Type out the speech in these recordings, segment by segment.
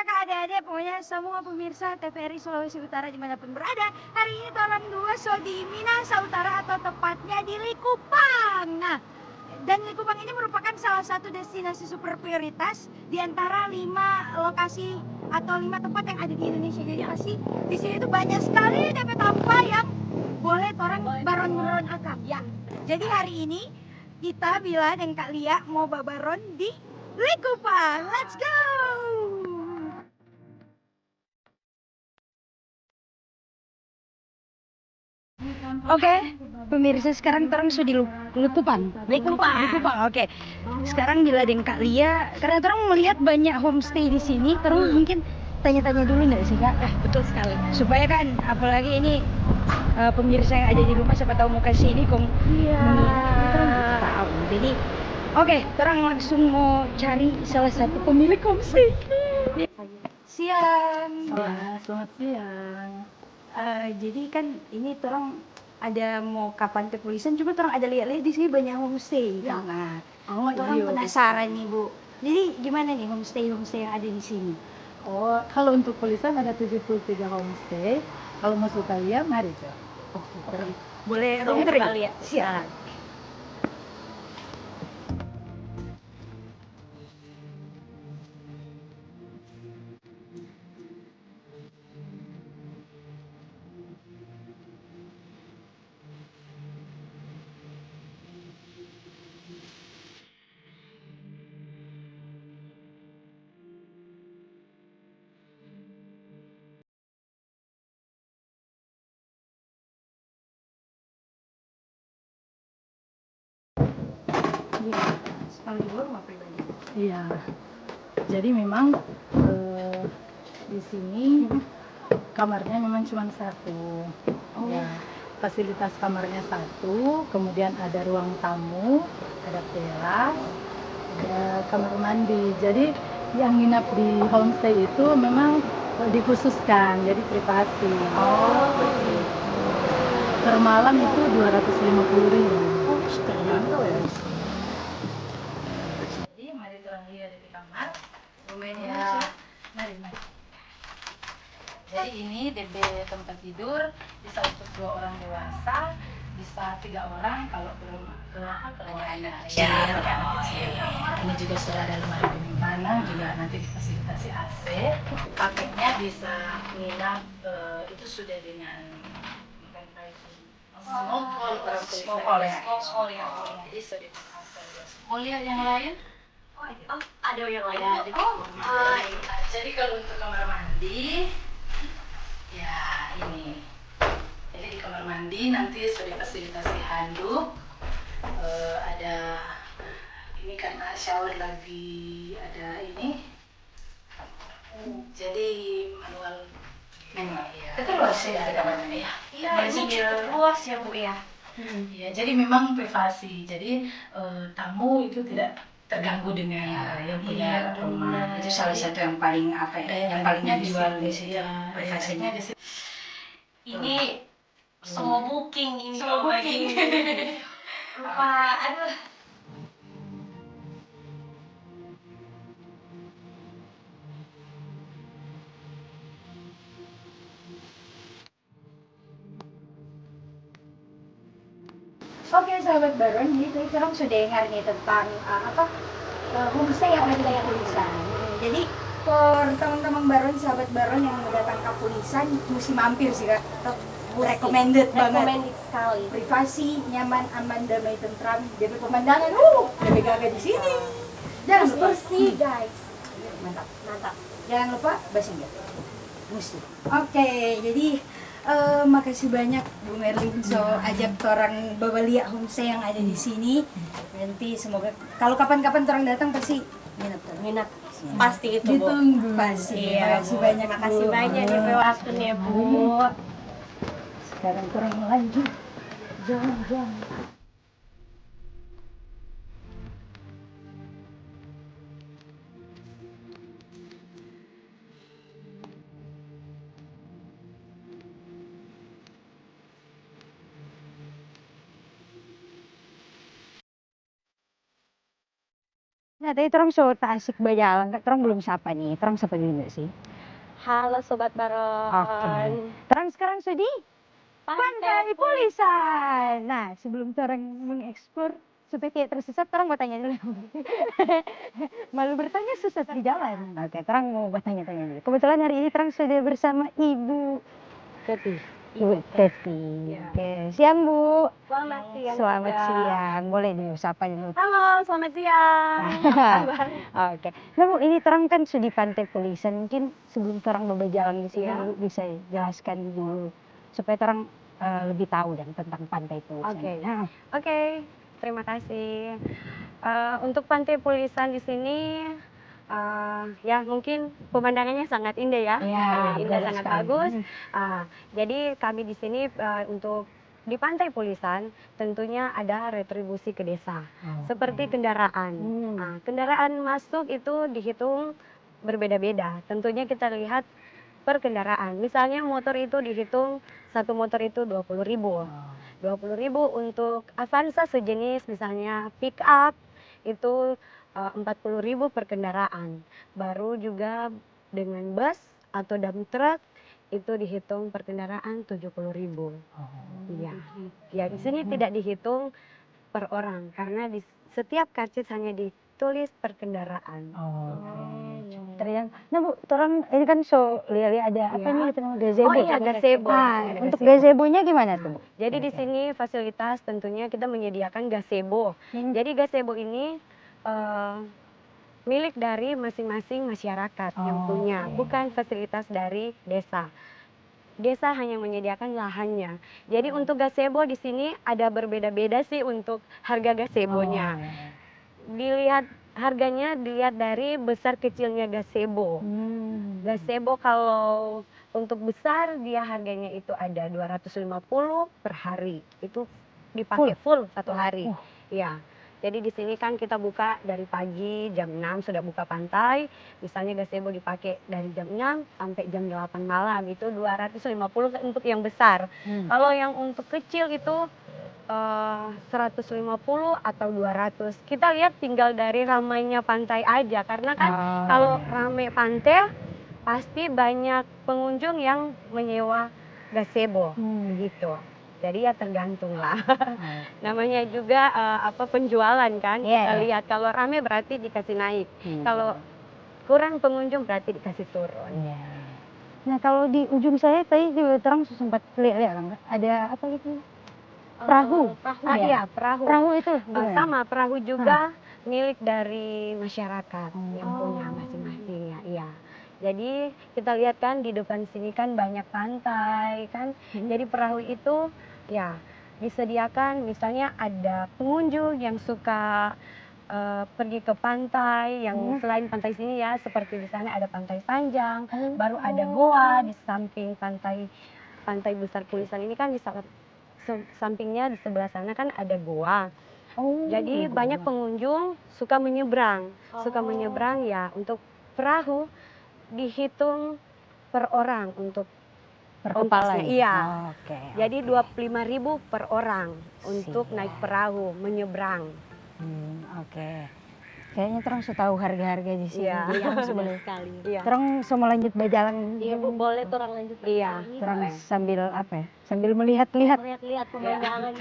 kakak, adik-adik, pokoknya semua pemirsa TVRI Sulawesi Utara dimanapun berada. Hari ini tolong dua so di Minahasa Utara atau tepatnya di Likupang. Nah, dan Likupang ini merupakan salah satu destinasi super prioritas di antara 5 lokasi atau 5 tempat yang ada di Indonesia. Jadi pasti di sini tuh banyak sekali dapat apa yang boleh orang baron-baron akam. Ya. Jadi hari ini kita Bila dan Kak Lia mau babaron di Likupang. Let's go. Oke, pemirsa sekarang orang sudah di Likupang. Oke. Sekarang Bila dan Kak Lia, karena orang melihat banyak homestay di sini, terus mungkin tanya-tanya dulu nggak sih Kak? Betul sekali. Supaya kan, apalagi ini pemirsa yang ada di rumah siapa tahu mau kasih ini kong. Iya. Tahu. Jadi, oke, orang langsung mau cari salah satu pemilik homestay. Siang. Ya, selamat siang. Jadi kan ini orang ada mau kapan ke tulisan, cuma orang ada lihat-lihat di sini banyak homestay. Ya. Nah, Oh, orang iya. penasaran nih Bu. Jadi gimana nih homestay yang ada di sini? Oh, kalau untuk tulisan ada 73 homestay. Kalau mau suka lihat, mari coba. Boleh room tour ya? Siap. Iya. Kalau di luar rumah pribadi. Iya. Jadi memang di sini kamarnya memang cuma satu. Oh. Ya, fasilitas kamarnya satu, kemudian ada ruang tamu, ada teras, ada kamar mandi. Jadi yang nginap di homestay itu memang dikhususkan, jadi privasi. Oh. Per malam itu 250.000. Oh, terjangkau ya. Jadi mari orang lihat di kamar. Rumahnya Ya, mari. Jadi ini DB tempat tidur bisa untuk 2 orang dewasa, bisa 3 orang kalau belum anak kecil. Ini juga sudah ada lemari penyimpanan, juga nanti difasilitasi AC. Paketnya bisa nginap itu sudah dengan small hall ya. Jadi sudah mau lihat yang lain? Oh, ada yang lain? Ya, jadi kalau untuk kamar mandi, ya ini. Jadi di kamar mandi nanti sudah fasilitasi handuk, ada ini karena shower lagi ada ini. Jadi manual. Ya. Itu luas ya di kamarnya ya? Iya, ini cukup luas ya Bu ya. Ya, jadi memang privasi. Jadi tamu itu tidak terganggu dengan yang punya rumah. Itu salah satu yang paling apa ya? Yang paling dijual di sini privasinya. Ini semua booking ini. Semua booking. Lupa, aduh. Oke sahabat Baron, jadi sekarang sudah dengar nih tentang homestay yang ada di Pulisan. Jadi for teman-teman Baron, sahabat Baron yang mau datang ke Pulisan, mesti mampir sih Kak. Recommended banget. Recommended sekali. Privasi, nyaman, aman, damai, tentram. DP pemandangan, DP gaga di sini. Jangan lupa Bersih guys. Mantap. Mantap. Jangan lupa basingnya. Mesti. Oke, jadi makasih banyak Bu Merlin so ajak orang Babalia Homestay yang ada di sini. Nanti semoga kalau kapan-kapan orang datang pasti Minat. Pasti itu Bu. Ditunggu. Pasti. Iya, Makasih Bu. banyak. Makasih Bu. banyak ya Bu waktunya Bu. Sekarang kurang lanjut. Jangan. Nah tadi orang so tak asik berjalan, orang belum sapa nih, orang sapa dulu sih. Halo Sobat Baron. Oke. Terang sekarang sedih Pantai Pulisan. Nah, sebelum orang mengeksplor supaya tidak tersesat, orang mau tanya dulu. Malu bertanya sesat di jalan. Oke, terang mau bertanya-tanya dulu. Kebetulan hari ini terang sudah bersama Ibu Keti. Ibu Teti. Ya. Oke, siang Bu. Selamat siang. Selamat juga. siang. Boleh dulu sapa dulu. Halo, selamat siang. Oke. Nah Bu, ini terang kan sudah di Pantai Pulisan. Mungkin sebelum terang berjalan di sini, Iya. Bu bisa jelaskan dulu supaya terang lebih tahu dan tentang Pantai Pulisan. Oke. Nah, Oke, terima kasih. Untuk Pantai Pulisan di sini, ya mungkin pemandangannya sangat indah ya. Iya, Indah, betul sangat sekali. bagus. Jadi kami di sini untuk di Pantai Pulisan tentunya ada retribusi ke desa. Seperti kendaraan. Kendaraan masuk itu dihitung berbeda-beda. Tentunya kita lihat per kendaraan. Misalnya motor itu dihitung, satu motor itu 20.000. 20.000 untuk Avanza sejenis misalnya pick up itu 40.000 per kendaraan. Baru juga dengan bus atau dump truck itu dihitung per kendaraan 70.000. Iya. Ya di sini tidak dihitung per orang karena di setiap karcis hanya ditulis per kendaraan. Ternyata, nah Bu, orang ini kan so lihat ada apa Iya. nih kita nama gazebo. Oh iya, gazebo. Untuk gazebonya gimana tuh Bu? Jadi di sini fasilitas tentunya kita menyediakan gazebo. Jadi gazebo ini milik dari masing-masing masyarakat yang punya, bukan fasilitas dari desa. Desa hanya menyediakan lahannya. Jadi untuk gazebo di sini ada berbeda-beda sih untuk harga gazebonya. Dilihat harganya dilihat dari besar kecilnya gazebo. Gazebo kalau untuk besar dia harganya itu ada 250 per hari. Itu dipakai full satu hari. Ya. Jadi di sini kan kita buka dari pagi jam 6 sudah buka pantai. Misalnya gazebo dipakai dari jam 6 sampai jam 8 malam itu 250 untuk yang besar. Kalau yang untuk kecil itu 150 atau 200. Kita lihat tinggal dari ramainya pantai aja karena kan kalau ramai pantai pasti banyak pengunjung yang menyewa gazebo gitu. Jadi ya tergantung lah. Namanya juga penjualan kan. Lihat kalau ramai berarti dikasih naik. Kalau kurang pengunjung berarti dikasih turun. Nah kalau di ujung saya tadi juga terang sempat lihat ada apa gitu? Perahu. Iya, perahu. Perahu itu sama perahu juga milik dari masyarakat yang punya masing-masing ya. Iya. Jadi kita lihat kan di depan sini kan banyak pantai kan. Jadi perahu itu ya disediakan misalnya ada pengunjung yang suka pergi ke pantai yang selain pantai sini ya seperti di sana ada pantai Panjang, baru ada goa di samping pantai besar Pulisan ini kan di sampingnya di sebelah sana kan ada goa. Jadi banyak pengunjung suka menyeberang. Suka menyeberang ya untuk perahu dihitung per orang untuk per kepala. Iya. Jadi 25.000 per orang untuk naik perahu menyeberang. Kayaknya terang tahu harga-harga di sini. Iya, boleh sekali. Iya. Terang mau lanjut berjalan. Iya, Bu, boleh tuh orang lanjut. Iya. Terang sambil apa ya? Sambil melihat-lihat. Lihat pemandangan.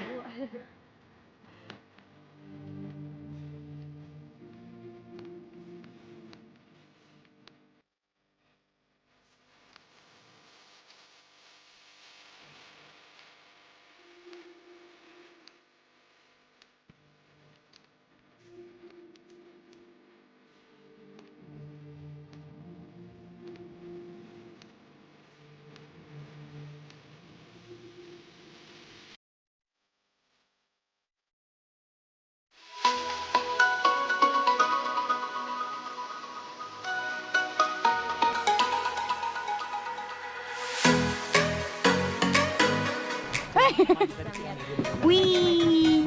Wih,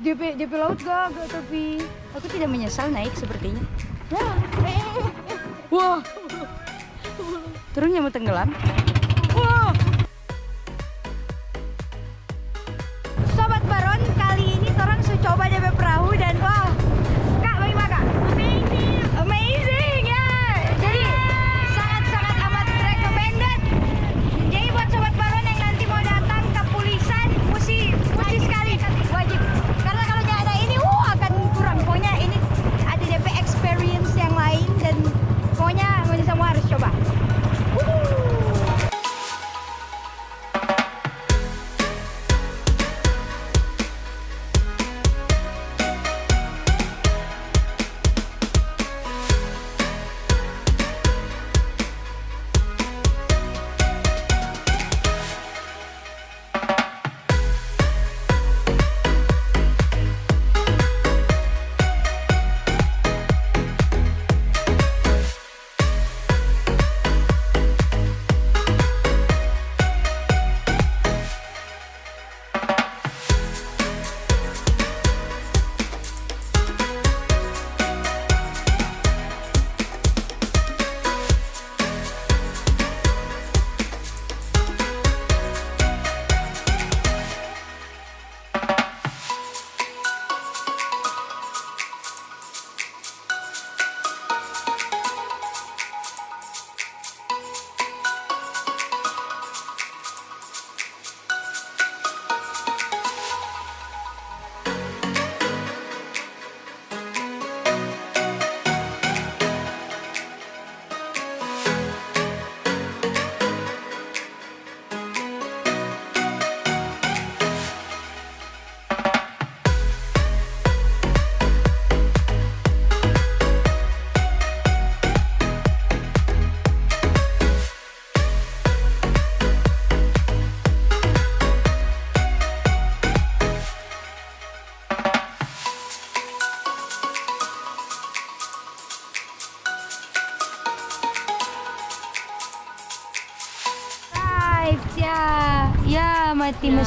JP laut gak tapi aku tidak menyesal naik sepertinya. Wah, turunnya mau tenggelam. Wah, Sobat Baron kali ini orang coba JP perahu dan wow, Kak bagaimana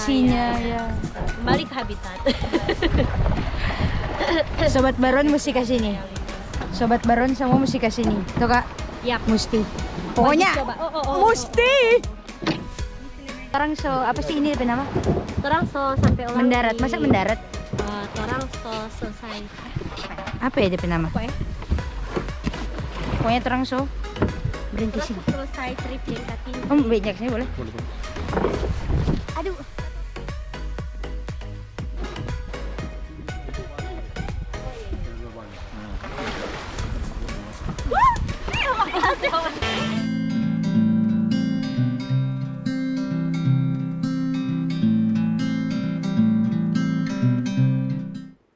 lokasinya ya. Kembali ke habitat. Sobat Baron mesti ke sini. Sobat Baron semua mesti ke sini. Tuh Kak, Yap. mesti. Pokoknya Coba. Oh. mesti. Orang so apa sih ini nama? Orang so sampai orang Mendarat. di- Masa mendarat? Orang so selesai. Apa ya DP nama? Apa ya? Pokoknya orang so berhenti Orang sini. selesai trip yang Kating. Banyak sini boleh? Aduh.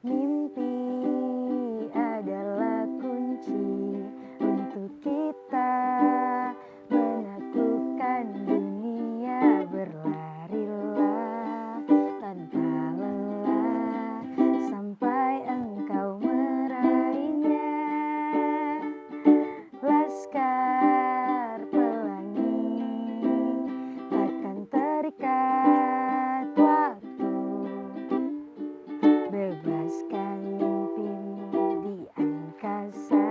Mimpi adalah kunci untuk kita menaklukkan dunia. Berlarilah tanpa lelah sampai engkau meraihnya. Laskar pelangi takkan terikat waktu. Bebaskan mimpimu di angkasa,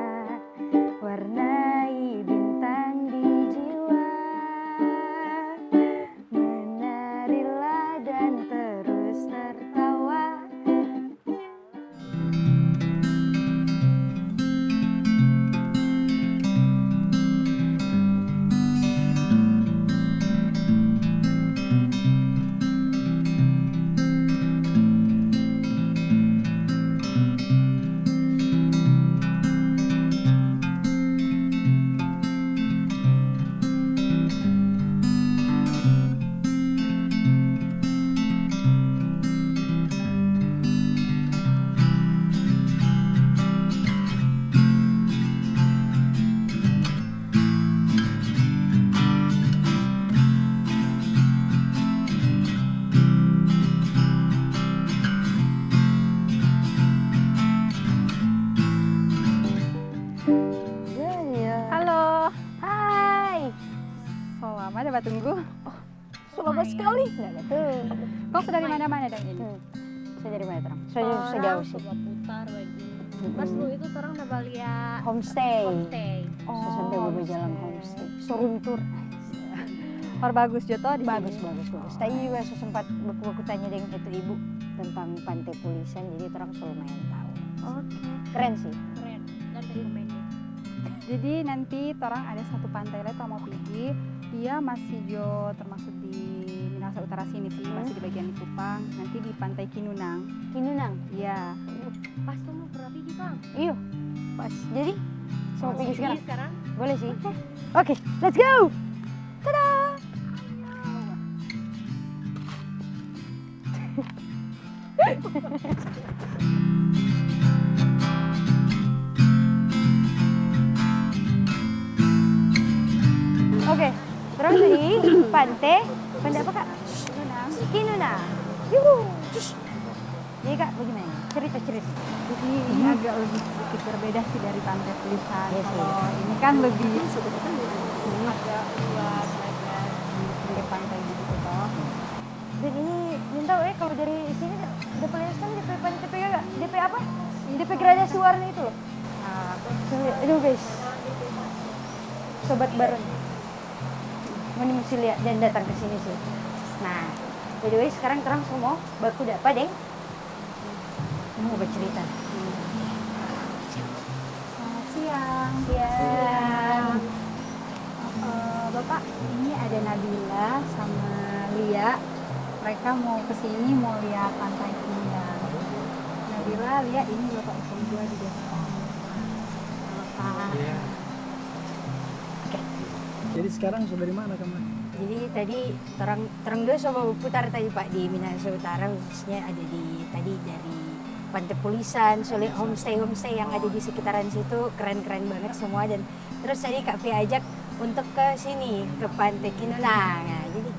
warnai bintang di jiwa. Menarilah dan terus tertawa. Halo, Hai, lama dapat tunggu. lama sekali. Nggak betul. Kok dari mana-mana dan ini? Saya dari mana terang? Saya jauh sih. Coba putar lagi. Mas lu itu orang udah lihat Homestay. homestay. Saya sampai beberapa jalan homestay. Soruntur. Bagus Joto di Bagus, sini. bagus, bagus. Tadi juga saya sempat buku-buku tanya dengan itu ibu tentang pantai Pulisan, jadi orang lumayan tahu. Oke, Keren sih. keren. Dan recommended. Jadi nanti orang ada satu pantai lagi mau pergi. Dia masih jo termasuk di Minahasa Utara sini sih, masih di bagian Kupang. Nanti di Pantai Kinunang. Kinunang. Iya. Pas tuh mau pernah pergi Kang. Iya. Pas. Jadi sama pergi sekarang. Sekarang. Boleh sih. Oke, let's go. Tada. Oke, terus di pantai apa kak? Kinunang. Kinunang. Yuhu. Jadi kak, bagaimana? Cerita. Jadi ini agak lebih sedikit berbeda sih dari Pantai Pulisan. Iya sih. Kalau ini kan lebih agak luas aja di pinggir pantai gitu toh. Dan ini minta kalau dari sini DP Liasan, DP pantai gak? DP apa? DP gradasi warna itu loh. Nah, Aduh guys, Sobat Baron, mau mesti lihat dan datang ke sini sih. Nah, by the way sekarang terang semua baku dapat deh. Mau bercerita. selamat siang. Siang. Bapak, ini ada Nabila sama Lia. Mereka mau kesini mau lihat pantai Kinunang. Nabila, Lia, ini Bapak ibu gua di Depok. Bapak. Iya. Jadi sekarang sudah di mana kamu? Jadi tadi terang dulu sama putar tadi Pak di Minahasa Utara, khususnya ada di tadi dari Pantai Pulisan, soalnya homestay yang ada di sekitaran situ keren-keren banget semua. Dan terus tadi Kak Fia ajak untuk ke sini ke Pantai Kinunang. Nah, jadi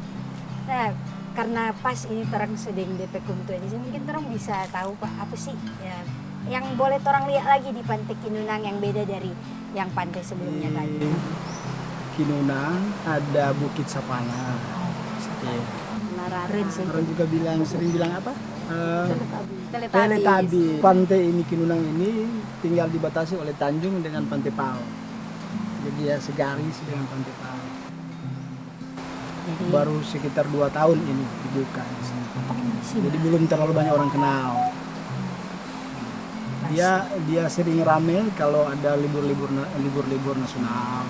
karena pas ini terang sedang DP Kumtu di sini, mungkin terang bisa tahu Pak apa sih ya yang boleh orang lihat lagi di Pantai Kinunang yang beda dari yang pantai sebelumnya tadi. Kinunang ada Bukit Sapana. Iya. Keren sih. Orang juga sering bilang apa? Teletubbies. Teletubbies. Pantai ini Kinunang ini tinggal dibatasi oleh Tanjung dengan Pantai Pao. Jadi ya segaris dengan Pantai Pao. Jadi Baru sekitar 2 tahun ini dibuka di sini. Jadi belum terlalu banyak orang kenal. Dia sering rame kalau ada libur-libur nasional.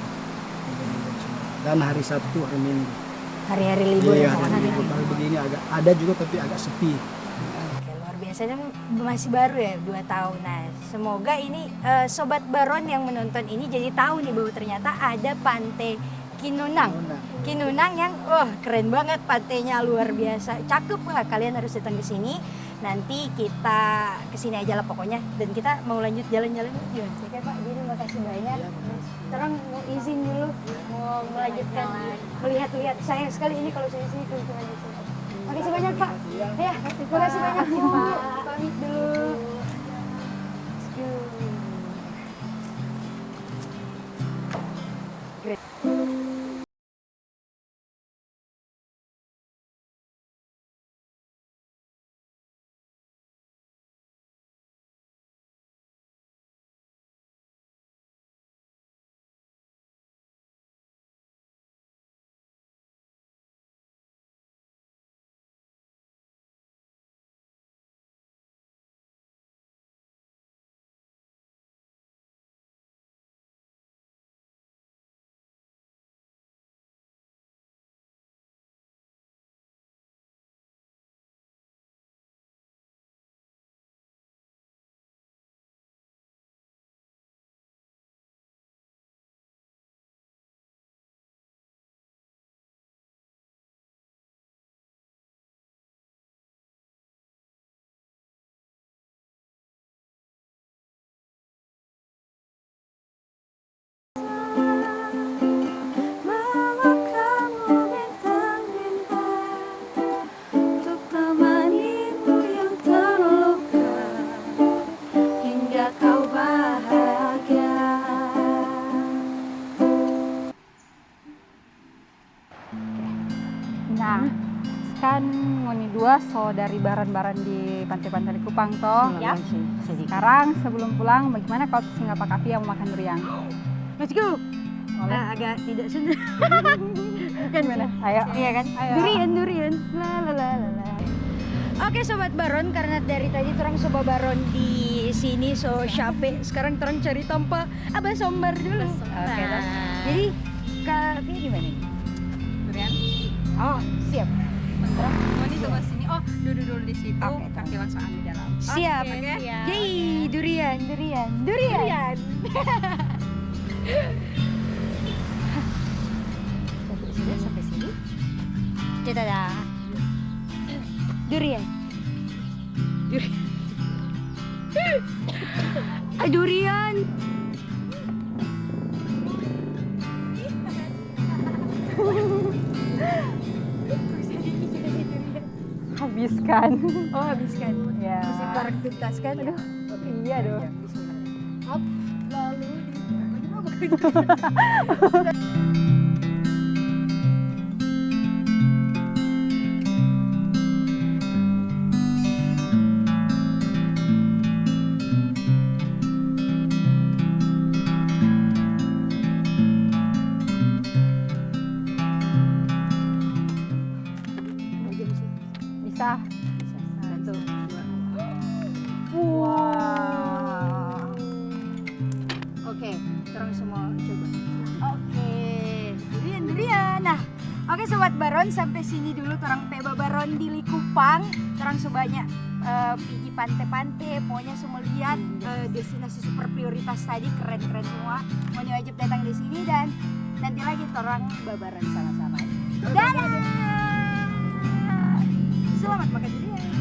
Dan hari Sabtu, hari Minggu. hari-hari libur Iya, ya. hari libur. Kalau begini ada juga tapi agak sepi. Oke, luar biasanya masih baru ya 2 tahun. Nah, semoga ini sobat Baron yang menonton ini jadi tahu nih bahwa ternyata ada Pantai Kinunang. Kinunang yang keren banget, pantainya luar biasa. Cakep lah, kalian harus datang ke sini. Nanti kita ke sini aja lah pokoknya dan kita mau lanjut jalan-jalan yuk. Oke, Pak. Jadi makasih banyak. Terang mau izin dulu mau melanjutkan melihat-lihat. Sayang sekali ini kalau saya sini kunjungan di sini. Makasih banyak, Pak. Ya, terima kasih banyak, Bu. Pamit dulu. Let's go. Great. Nah, kan ngoni dua saudari baran-baran di pantai-pantai Kupang toh. Ya. Sekarang sebelum pulang, bagaimana kalau singgah Pak Kapi yang mau makan durian? Let's go. Boleh? Agak tidak sudah. Bukan mana? Ayo. Iya kan? Ayo. Durian. La la la la la. Oke sobat Baron, karena dari tadi terang sobat Baron di sini so capek. Sekarang terang cari tempat Abah Sombar dulu. Oke, Nah, jadi Kak Fia gimana nih? Durian. Oh, siap. Ngoni tunggu sini. Oh, duduk dulu di situ. Oke. Kaki langsung ambil dalam. Siap. Oke. Yeay, durian. Sudah sampai sini. Kita dah. Durian. Durian. Habiskan. Oh, habiskan. Ya. Masih barang tuntas kan? Aduh. Iya dong. Up, lalu Bisa. Satu, dua. Wow. Oke, terang semua coba. Oke, durian. Nah, oke sobat Baron, sampai sini dulu terang Peba Baron di Likupang. Terang sebanyak pergi pantai-pantai, pokoknya semua lihat destinasi super prioritas tadi keren-keren semua. Mau wajib datang di sini dan nanti lagi terang babaran sama-sama. Dadah. Selamat makan durian.